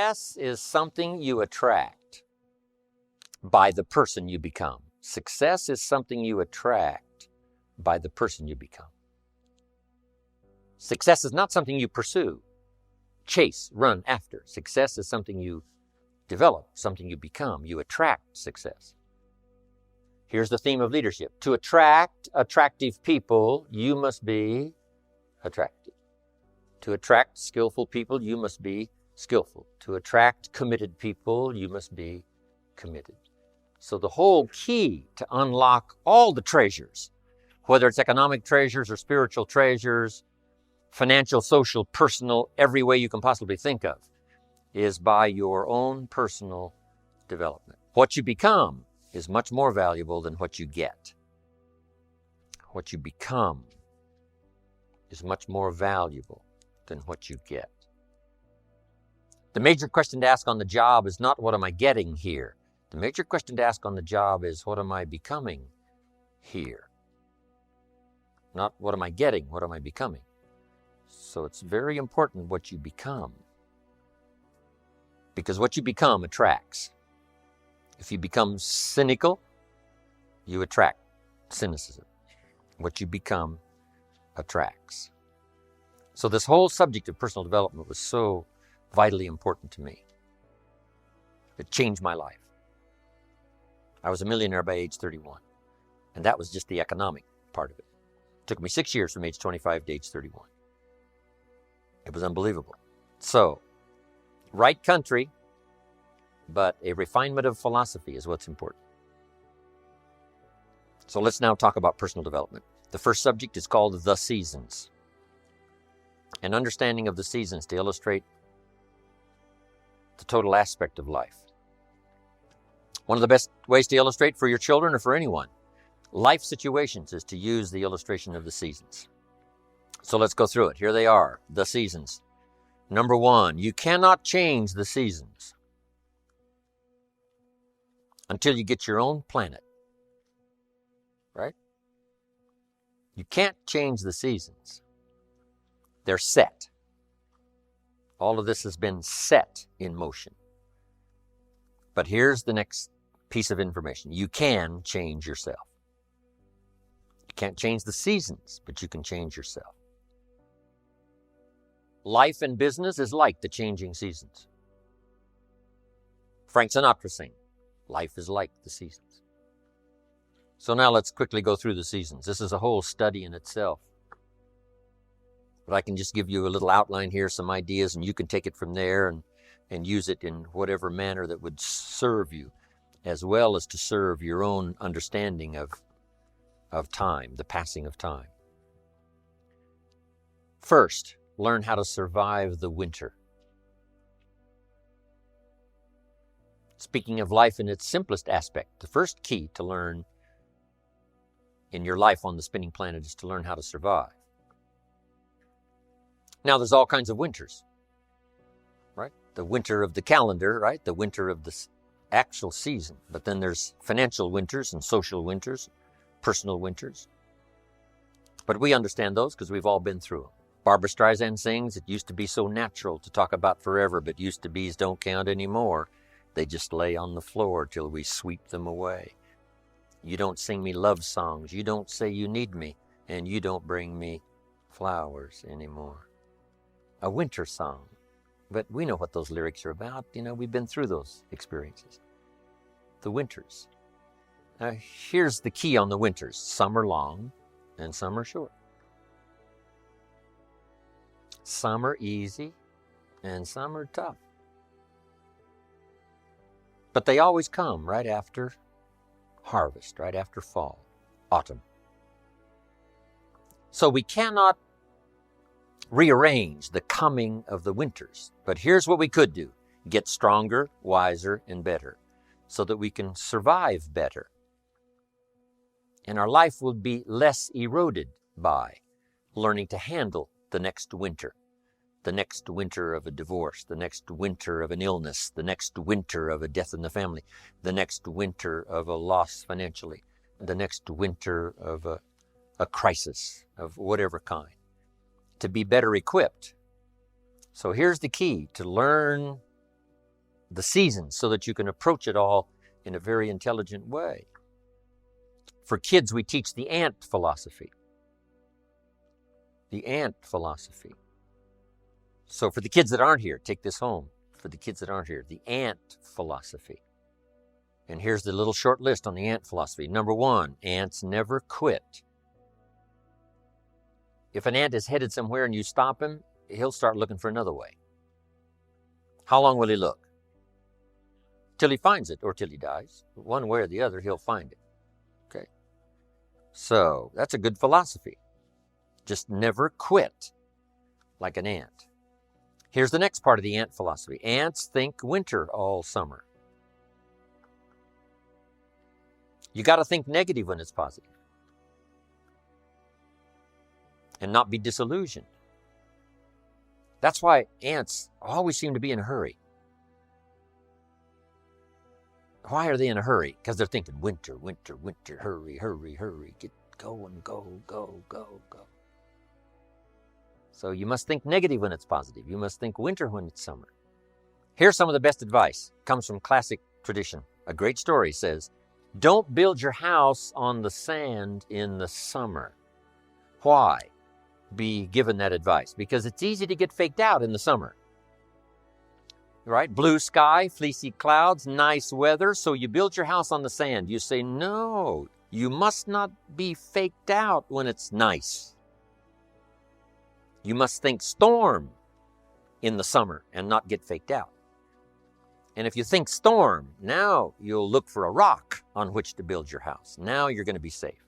Success is something you attract by the person you become. Success is something you attract by the person you become. Success is not something you pursue, chase, run after. Success is something you develop, something you become. You attract success. Here's the theme of leadership. To attract attractive people, you must be attractive. To attract skillful people, you must be skillful. To attract committed people, you must be committed. So the whole key to unlock all the treasures, whether it's economic treasures or spiritual treasures, financial, social, personal, every way you can possibly think of, is by your own personal development. What you become is much more valuable than what you get. What you become is much more valuable than what you get. The major question to ask on the job is not what am I getting here? The major question to ask on the job is what am I becoming here? Not what am I getting, what am I becoming? So it's very important what you become, because what you become attracts. If you become cynical, you attract cynicism. What you become attracts. So this whole subject of personal development was so vitally important to me. It changed my life. I was a millionaire by age 31, and that was just the economic part of it. It took me 6 years from age 25 to age 31. It was unbelievable. So, right country, but a refinement of philosophy is what's important. So let's now talk about personal development. The first subject is called the seasons. An understanding of the seasons to illustrate the total aspect of life. One of the best ways to illustrate for your children or for anyone, life situations, is to use the illustration of the seasons. So let's go through it. Here they are, the seasons. Number one, you cannot change the seasons until you get your own planet, right? You can't change the seasons. They're set. All of this has been set in motion. But here's the next piece of information. You can change yourself. You can't change the seasons, but you can change yourself. Life and business is like the changing seasons. Frank Sinatra sang, life is like the seasons. So now let's quickly go through the seasons. This is a whole study in itself. But I can just give you a little outline here, some ideas, and you can take it from there and use it in whatever manner that would serve you, as well as to serve your own understanding of time, the passing of time. First, learn how to survive the winter. Speaking of life in its simplest aspect, the first key to learn in your life on the spinning planet is to learn how to survive. Now, there's all kinds of winters, right? The winter of the calendar, right? The winter of the actual season. But then there's financial winters and social winters, personal winters. But we understand those because we've all been through them. Barbra Streisand sings, it used to be so natural to talk about forever, but used to be's don't count anymore. They just lay on the floor till we sweep them away. You don't sing me love songs, you don't say you need me, and you don't bring me flowers anymore. A winter song. But we know what those lyrics are about. You know, we've been through those experiences. The winters. Now, here's the key on the winters. Some are long and some are short. Some are easy and some are tough. But they always come right after harvest, right after fall, autumn. So we cannot rearrange the coming of the winters. But here's what we could do. Get stronger, wiser, and better so that we can survive better. And our life will be less eroded by learning to handle the next winter of a divorce, the next winter of an illness, the next winter of a death in the family, the next winter of a loss financially, the next winter of a crisis of whatever kind, to be better equipped. So here's the key: to learn the seasons so that you can approach it all in a very intelligent way. For kids, we teach the ant philosophy. The ant philosophy. So for the kids that aren't here, take this home. For the kids that aren't here, the ant philosophy. And here's the little short list on the ant philosophy. Number 1, ants never quit. If an ant is headed somewhere and you stop him, he'll start looking for another way. How long will he look? Till he finds it or till he dies. One way or the other, he'll find it. Okay. So that's a good philosophy. Just never quit like an ant. Here's the next part of the ant philosophy. Ants think winter all summer. You got to think negative when it's positive. And not be disillusioned. That's why ants always seem to be in a hurry. Why are they in a hurry? Because they're thinking winter, winter, winter, hurry, hurry, hurry, get going, go, go, go, go. So you must think negative when it's positive. You must think winter when it's summer. Here's some of the best advice. Comes from classic tradition. A great story says, don't build your house on the sand in the summer. Why be given that advice? Because it's easy to get faked out in the summer. Right? Blue sky, fleecy clouds, nice weather. So you build your house on the sand. You say, no, you must not be faked out when it's nice. You must think storm in the summer and not get faked out. And if you think storm, now you'll look for a rock on which to build your house. Now you're going to be safe.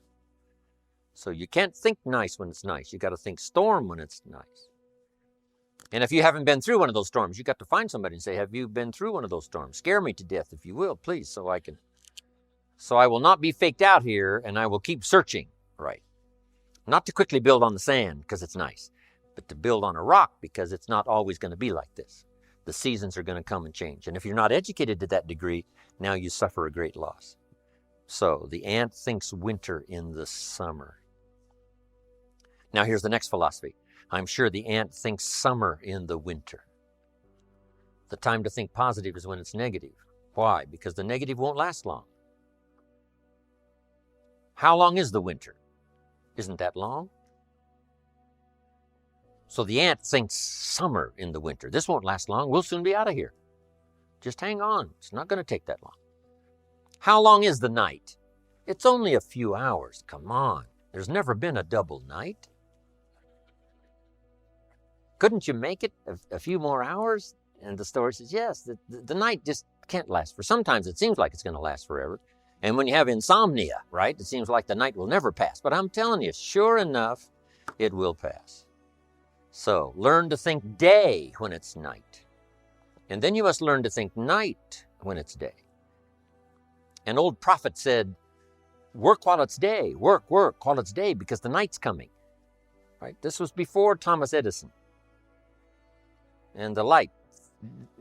So you can't think nice when it's nice. You got to think storm when it's nice. And if you haven't been through one of those storms, you got to find somebody and say, have you been through one of those storms? Scare me to death, if you will, please, so I will not be faked out here, and I will keep searching, right? Not to quickly build on the sand because it's nice, but to build on a rock because it's not always going to be like this. The seasons are going to come and change. And if you're not educated to that degree, now you suffer a great loss. So the ant thinks winter in the summer. Now here's the next philosophy. I'm sure the ant thinks summer in the winter. The time to think positive is when it's negative. Why? Because the negative won't last long. How long is the winter? Isn't that long? So the ant thinks summer in the winter. This won't last long. We'll soon be out of here. Just hang on. It's not going to take that long. How long is the night? It's only a few hours. Come on. There's never been a double night. Couldn't you make it a few more hours? And the story says, yes, the night just can't last for. Sometimes it seems like it's going to last forever. And when you have insomnia, right, it seems like the night will never pass. But I'm telling you, sure enough, it will pass. So learn to think day when it's night. And then you must learn to think night when it's day. An old prophet said, work while it's day, work while it's day, because the night's coming. Right? This was before Thomas Edison. And the light.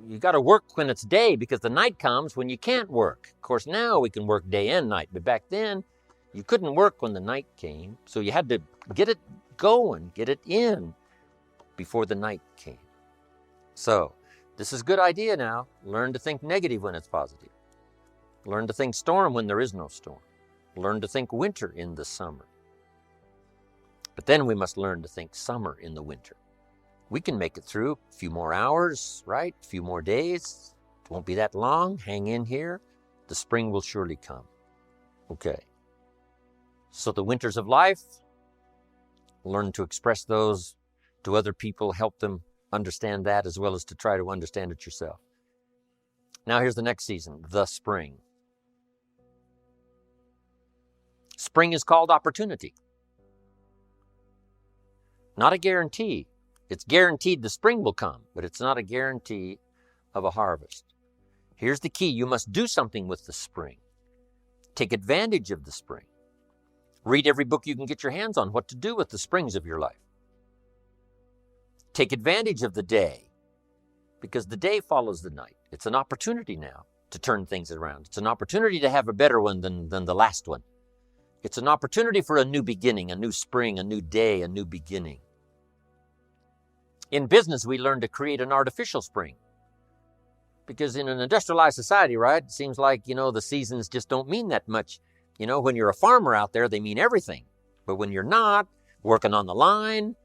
You got to work when it's day because the night comes when you can't work. Of course, now we can work day and night, but back then you couldn't work when the night came. So you had to get it going, get it in before the night came. So this is a good idea now. Learn to think negative when it's positive. Learn to think storm when there is no storm. Learn to think winter in the summer. But then we must learn to think summer in the winter. We can make it through a few more hours, right? A few more days. It won't be that long. Hang in here. The spring will surely come. Okay. So the winters of life, learn to express those to other people, help them understand that as well as to try to understand it yourself. Now here's the next season, the spring. Spring is called opportunity. Not a guarantee. It's guaranteed the spring will come, but it's not a guarantee of a harvest. Here's the key. You must do something with the spring. Take advantage of the spring. Read every book you can get your hands on what to do with the springs of your life. Take advantage of the day because the day follows the night. It's an opportunity now to turn things around. It's an opportunity to have a better one than the last one. It's an opportunity for a new beginning, a new spring, a new day, a new beginning. In business, we learn to create an artificial spring Because in an industrialized society, right, it seems like, the seasons just don't mean that much. When you're a farmer out there, they mean everything. But when you're not, working on the line,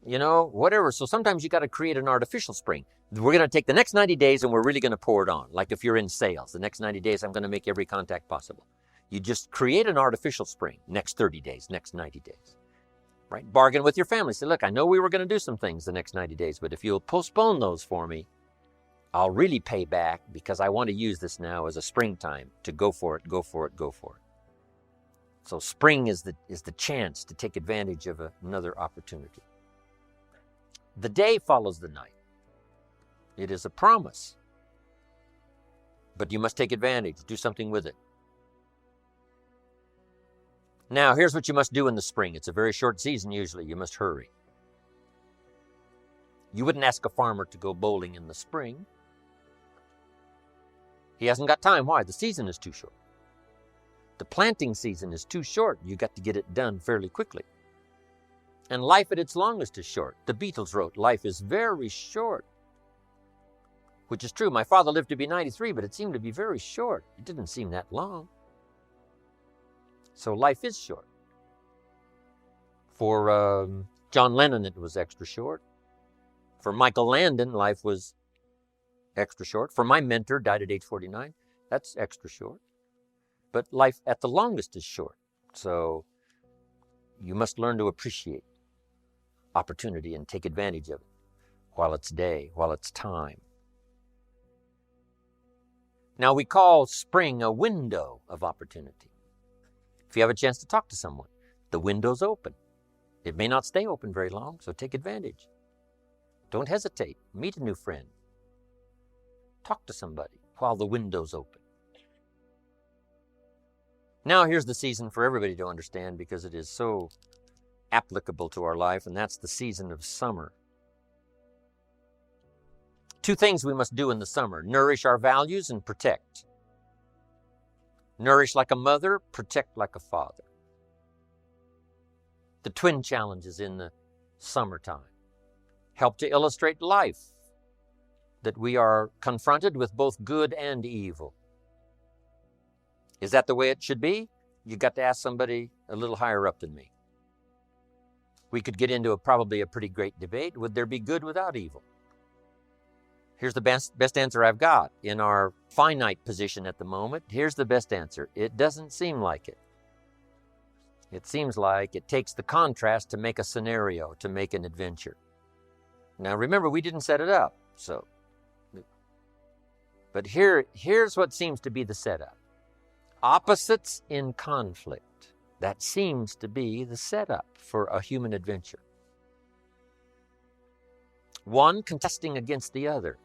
whatever. So sometimes you got to create an artificial spring. We're going to take the next 90 days and we're really going to pour it on. Like if you're in sales, the next 90 days, I'm going to make every contact possible. You just create an artificial spring, next 30 days, next 90 days, right? Bargain with your family. Say, look, I know we were going to do some things the next 90 days, but if you'll postpone those for me, I'll really pay back because I want to use this now as a springtime to go for it, go for it, go for it. So spring is the chance to take advantage of another opportunity. The day follows the night. It is a promise. But you must take advantage, do something with it. Now, here's what you must do in the spring. It's a very short season usually. You must hurry. You wouldn't ask a farmer to go bowling in the spring. He hasn't got time. Why? The season is too short. The planting season is too short. You got to get it done fairly quickly. And life at its longest is short. The Beatles wrote, life is very short. Which is true. My father lived to be 93, but it seemed to be very short. It didn't seem that long. So life is short. For John Lennon, it was extra short. For Michael Landon, life was extra short. For my mentor, died at age 49, that's extra short. But life at the longest is short. So you must learn to appreciate opportunity and take advantage of it while it's day, while it's time. Now we call spring a window of opportunity. If you have a chance to talk to someone, the window's open. It may not stay open very long, so take advantage. Don't hesitate. Meet a new friend. Talk to somebody while the window's open. Now here's the season for everybody to understand because it is so applicable to our life, and that's the season of summer. Two things we must do in the summer: nourish our values and protect. Nourish like a mother, protect like a father. The twin challenges in the summertime help to illustrate life, that we are confronted with both good and evil. Is that the way it should be? You got to ask somebody a little higher up than me. We could get into probably a pretty great debate. Would there be good without evil? Here's the best answer I've got. In our finite position at the moment, here's the best answer. It doesn't seem like it. It seems like it takes the contrast to make a scenario, to make an adventure. Now remember, we didn't set it up, so. But here's what seems to be the setup. Opposites in conflict. That seems to be the setup for a human adventure. One contesting against the other,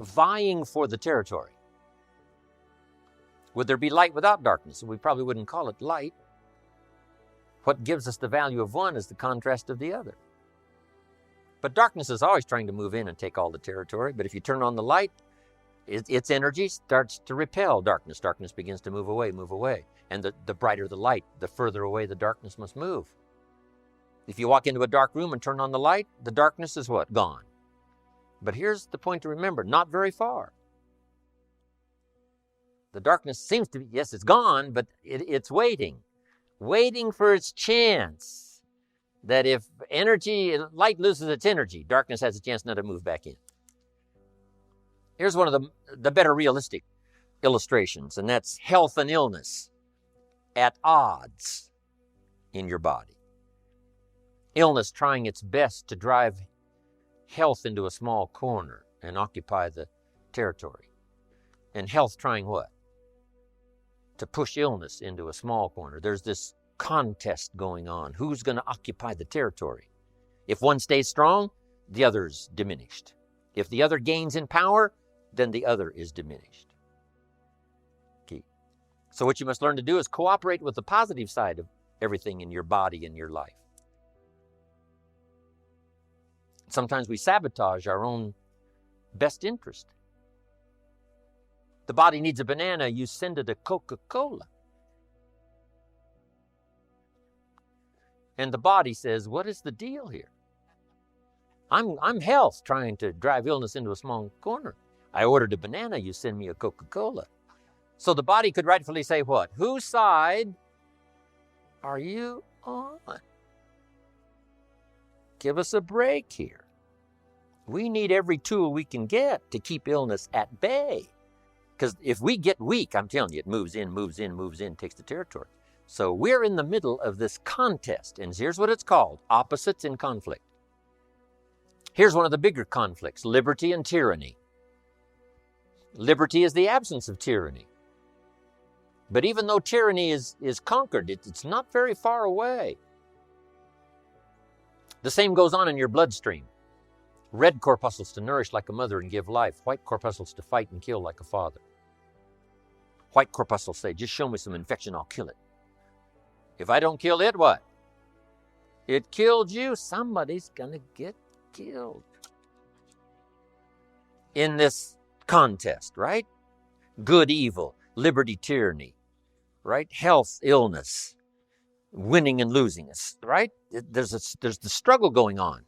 vying for the territory. Would there be light without darkness? We probably wouldn't call it light. What gives us the value of one is the contrast of the other. But darkness is always trying to move in and take all the territory. But if you turn on the light, its energy starts to repel darkness. Darkness begins to move away. And the brighter the light, the further away the darkness must move. If you walk into a dark room and turn on the light, the darkness is what? Gone. But here's the point to remember, not very far. The darkness seems to be, yes, it's gone, but it's waiting for its chance. That if light loses its energy, darkness has a chance now to move back in. Here's one of the better realistic illustrations, and that's health and illness at odds in your body. Illness trying its best to drive health into a small corner and occupy the territory. And health trying what? To push illness into a small corner. There's this contest going on. Who's going to occupy the territory? If one stays strong, the other's diminished. If the other gains in power, then the other is diminished. Key. So what you must learn to do is cooperate with the positive side of everything in your body and your life. Sometimes we sabotage our own best interest. The body needs a banana, you send it a Coca-Cola. And the body says, what is the deal here? I'm health trying to drive illness into a small corner. I ordered a banana, you send me a Coca-Cola. So the body could rightfully say what? Whose side are you on? Give us a break here. We need every tool we can get to keep illness at bay. Because if we get weak, I'm telling you, it moves in, moves in, moves in, takes the territory. So we're in the middle of this contest, and here's what it's called: opposites in conflict. Here's one of the bigger conflicts: liberty and tyranny. Liberty is the absence of tyranny. But even though tyranny is conquered, it's not very far away. The same goes on in your bloodstream. Red corpuscles to nourish like a mother and give life. White corpuscles to fight and kill like a father. White corpuscles say, just show me some infection, I'll kill it. If I don't kill it, what? It killed you. Somebody's going to get killed. In this contest, right? Good, evil, liberty, tyranny, right? Health, illness, winning and losing, right? There's the struggle going on.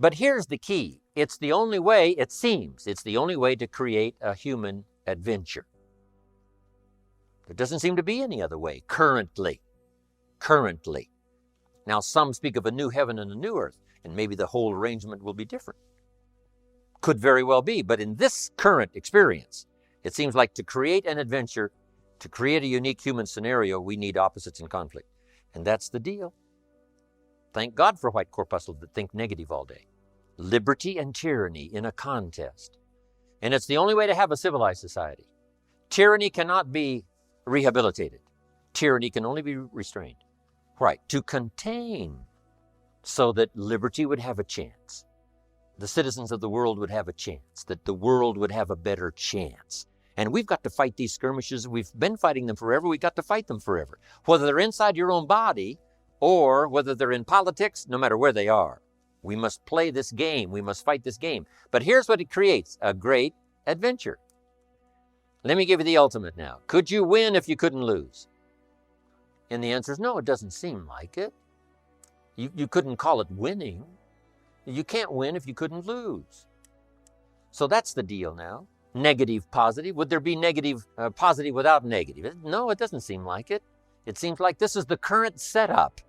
But here's the key. It's the only way, it seems, it's the only way to create a human adventure. There doesn't seem to be any other way currently. Now, some speak of a new heaven and a new earth, and maybe the whole arrangement will be different. Could very well be, but in this current experience, it seems like to create an adventure, to create a unique human scenario, we need opposites in conflict. And that's the deal. Thank God for white corpuscles that think negative all day. Liberty and tyranny in a contest. And it's the only way to have a civilized society. Tyranny cannot be rehabilitated. Tyranny can only be restrained. Right, to contain, so that liberty would have a chance. The citizens of the world would have a chance, that the world would have a better chance. And we've got to fight these skirmishes. We've been fighting them forever. We've got to fight them forever. Whether they're inside your own body or whether they're in politics, no matter where they are. We must play this game. We must fight this game. But here's what it creates: a great adventure. Let me give you the ultimate now. Could you win if you couldn't lose? And the answer is no, it doesn't seem like it. You couldn't call it winning. You can't win if you couldn't lose. So that's the deal now. Negative, positive. Would there be negative, positive without negative? No, it doesn't seem like it. It seems like this is the current setup,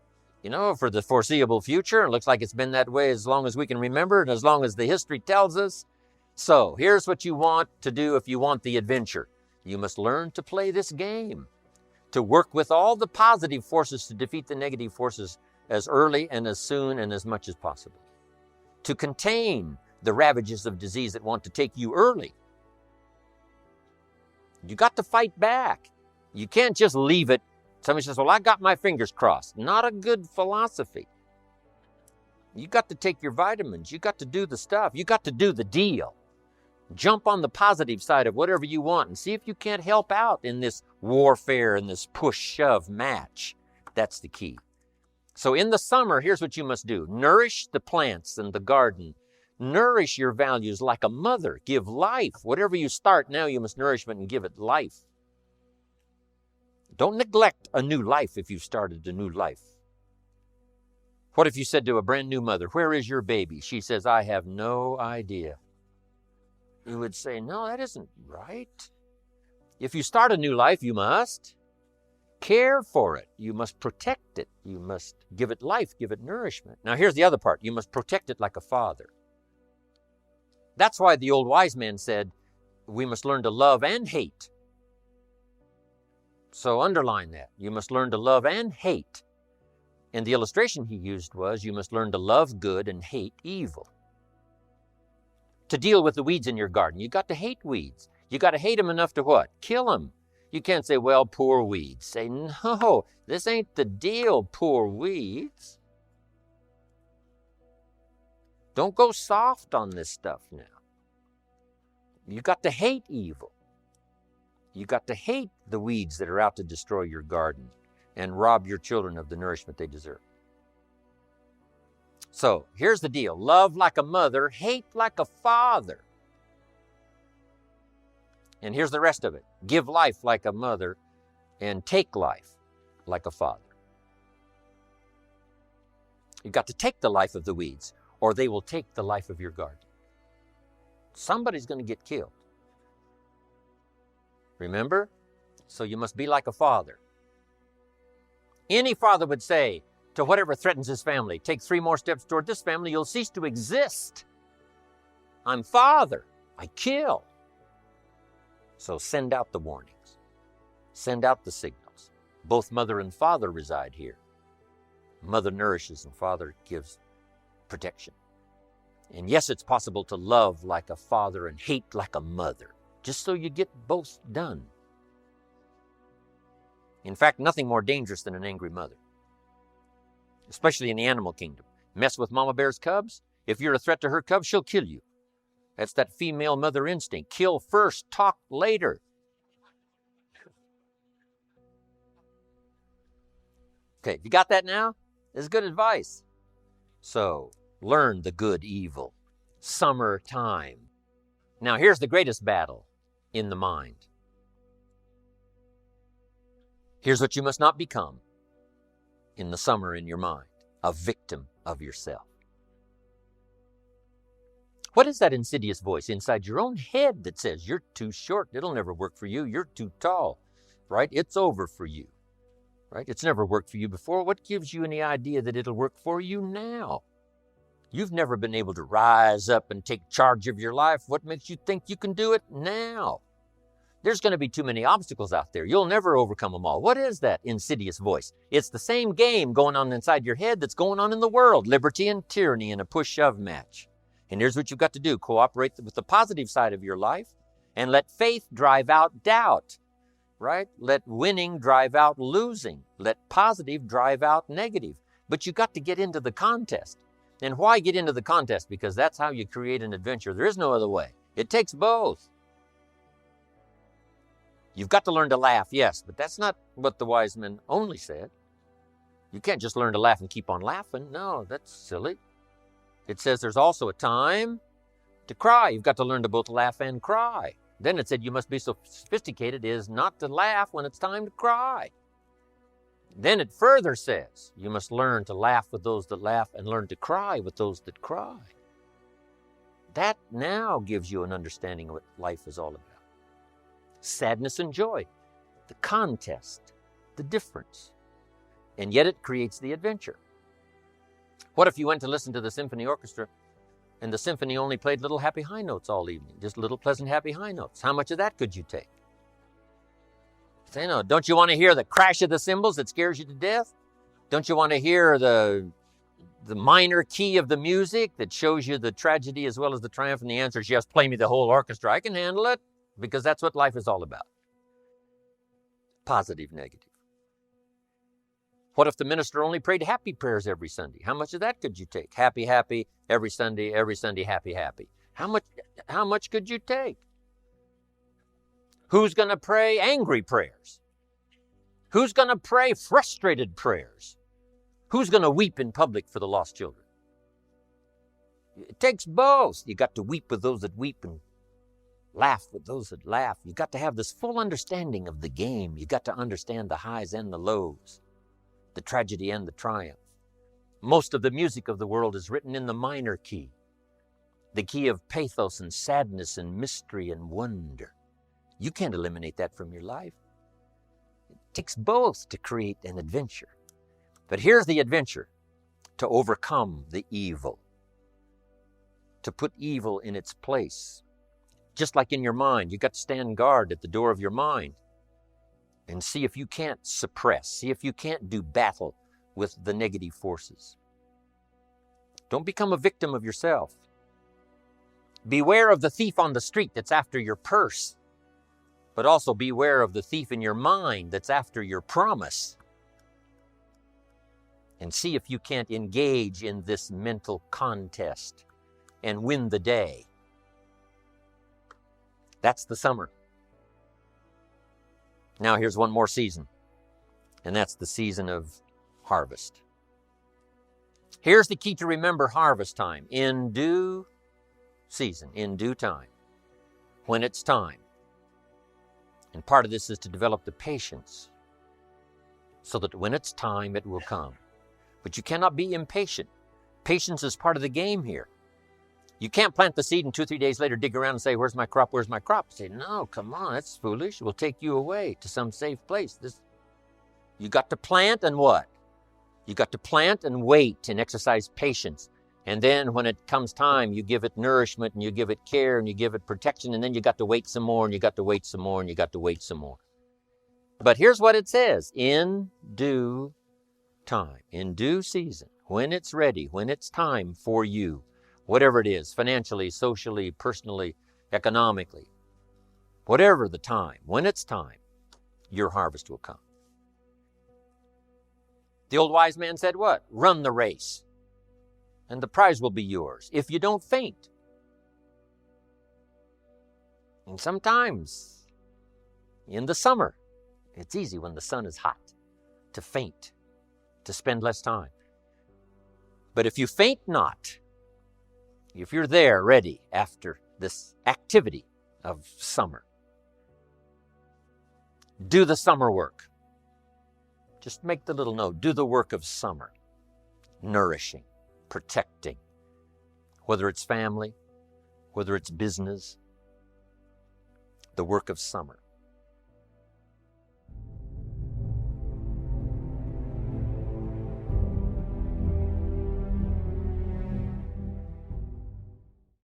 for the foreseeable future. It looks like it's been that way as long as we can remember and as long as the history tells us. So here's what you want to do if you want the adventure. You must learn to play this game, to work with all the positive forces to defeat the negative forces as early and as soon and as much as possible. To contain the ravages of disease that want to take you early. You got to fight back. You can't just leave it. Somebody says, well, I got my fingers crossed. Not a good philosophy. You got to take your vitamins. You got to do the stuff. You got to do the deal. Jump on the positive side of whatever you want and see if you can't help out in this warfare and this push-shove match. That's the key. So in the summer, here's what you must do. Nourish the plants and the garden. Nourish your values like a mother. Give life. Whatever you start now, you must nourishment and give it life. Don't neglect a new life if you've started a new life. What if you said to a brand new mother, where is your baby? She says, I have no idea. You would say, no, that isn't right. If you start a new life, you must care for it. You must protect it. You must give it life, give it nourishment. Now here's the other part. You must protect it like a father. That's why the old wise man said, we must learn to love and hate. So underline that. You must learn to love and hate. And the illustration he used was, you must learn to love good and hate evil. To deal with the weeds in your garden, you got to hate weeds. You got to hate them enough to what? Kill them. You can't say, well, poor weeds. Say, no, this ain't the deal, poor weeds. Don't go soft on this stuff now. You got to hate evil. You got to hate the weeds that are out to destroy your garden and rob your children of the nourishment they deserve. So here's the deal. Love like a mother, hate like a father. And here's the rest of it. Give life like a mother and take life like a father. You've got to take the life of the weeds or they will take the life of your garden. Somebody's going to get killed. Remember? So you must be like a father. Any father would say to whatever threatens his family, take 3 more steps toward this family, you'll cease to exist. I'm father. I kill. So send out the warnings. Send out the signals. Both mother and father reside here. Mother nourishes and father gives protection. And yes, it's possible to love like a father and hate like a mother, just so you get both done. In fact, nothing more dangerous than an angry mother, especially in the animal kingdom. Mess with mama bear's cubs, if you're a threat to her cubs, she'll kill you. That's that female mother instinct. Kill first, talk later. Okay, you got that now? This is good advice. So, learn the good evil. Summertime. Now, here's the greatest battle in the mind. Here's what you must not become in the summer in your mind. A victim of yourself. What is that insidious voice inside your own head that says, you're too short, it'll never work for you, you're too tall, right? It's over for you, right? It's never worked for you before. What gives you any idea that it'll work for you now? You've never been able to rise up and take charge of your life. What makes you think you can do it now? There's going to be too many obstacles out there. You'll never overcome them all. What is that insidious voice? It's the same game going on inside your head that's going on in the world. Liberty and tyranny in a push-shove match. And here's what you've got to do. Cooperate with the positive side of your life and let faith drive out doubt, right? Let winning drive out losing. Let positive drive out negative. But you've got to get into the contest. And why get into the contest? Because that's how you create an adventure. There is no other way. It takes both. You've got to learn to laugh, yes, but that's not what the wise men only said. You can't just learn to laugh and keep on laughing. No, that's silly. It says there's also a time to cry. You've got to learn to both laugh and cry. Then it said you must be so sophisticated as not to laugh when it's time to cry. Then it further says you must learn to laugh with those that laugh and learn to cry with those that cry. That now gives you an understanding of what life is all about. Sadness and joy, the contest, the difference. And yet it creates the adventure. What if you went to listen to the symphony orchestra and the symphony only played little happy high notes all evening, just little pleasant happy high notes? How much of that could you take? Say, no, don't you want to hear the crash of the cymbals that scares you to death? Don't you want to hear the minor key of the music that shows you the tragedy as well as the triumph? And the answer is yes, play me the whole orchestra. I can handle it, because that's what life is all about. Positive, negative. What if the minister only prayed happy prayers every Sunday? How much of that could you take? Happy, happy, every Sunday, happy, happy. How much could you take? Who's going to pray angry prayers? Who's going to pray frustrated prayers? Who's going to weep in public for the lost children? It takes both. You got to weep with those that weep and laugh with those that laugh. You got to have this full understanding of the game. You got to understand the highs and the lows, the tragedy and the triumph. Most of the music of the world is written in the minor key, the key of pathos and sadness and mystery and wonder. You can't eliminate that from your life. It takes both to create an adventure. But here's the adventure: to overcome the evil, to put evil in its place. Just like in your mind, you've got to stand guard at the door of your mind and see if you can't suppress, see if you can't do battle with the negative forces. Don't become a victim of yourself. Beware of the thief on the street that's after your purse, but also beware of the thief in your mind that's after your promise. And see if you can't engage in this mental contest and win the day. That's the summer. Now here's one more season, and that's the season of harvest. Here's the key to remember harvest time: in due season, in due time, when it's time. And part of this is to develop the patience so that when it's time, it will come. But you cannot be impatient. Patience is part of the game here. You can't plant the seed and 2 or 3 days later dig around and say, where's my crop, where's my crop? Say, no, come on, that's foolish. We'll take you away to some safe place. You got to plant and what? You got to plant and wait and exercise patience. And then when it comes time, you give it nourishment and you give it care and you give it protection. And then you got to wait some more and you got to wait some more and you got to wait some more. But here's what it says, in due time, in due season, when it's ready, when it's time for you, whatever it is, financially, socially, personally, economically, whatever the time, when it's time, your harvest will come. The old wise man said what? Run the race, and the prize will be yours if you don't faint. And sometimes in the summer, it's easy when the sun is hot to faint, to spend less time. But if you faint not, if you're there ready after this activity of summer, do the summer work. Just make the little note, do the work of summer, nourishing, protecting, whether it's family, whether it's business, the work of summer.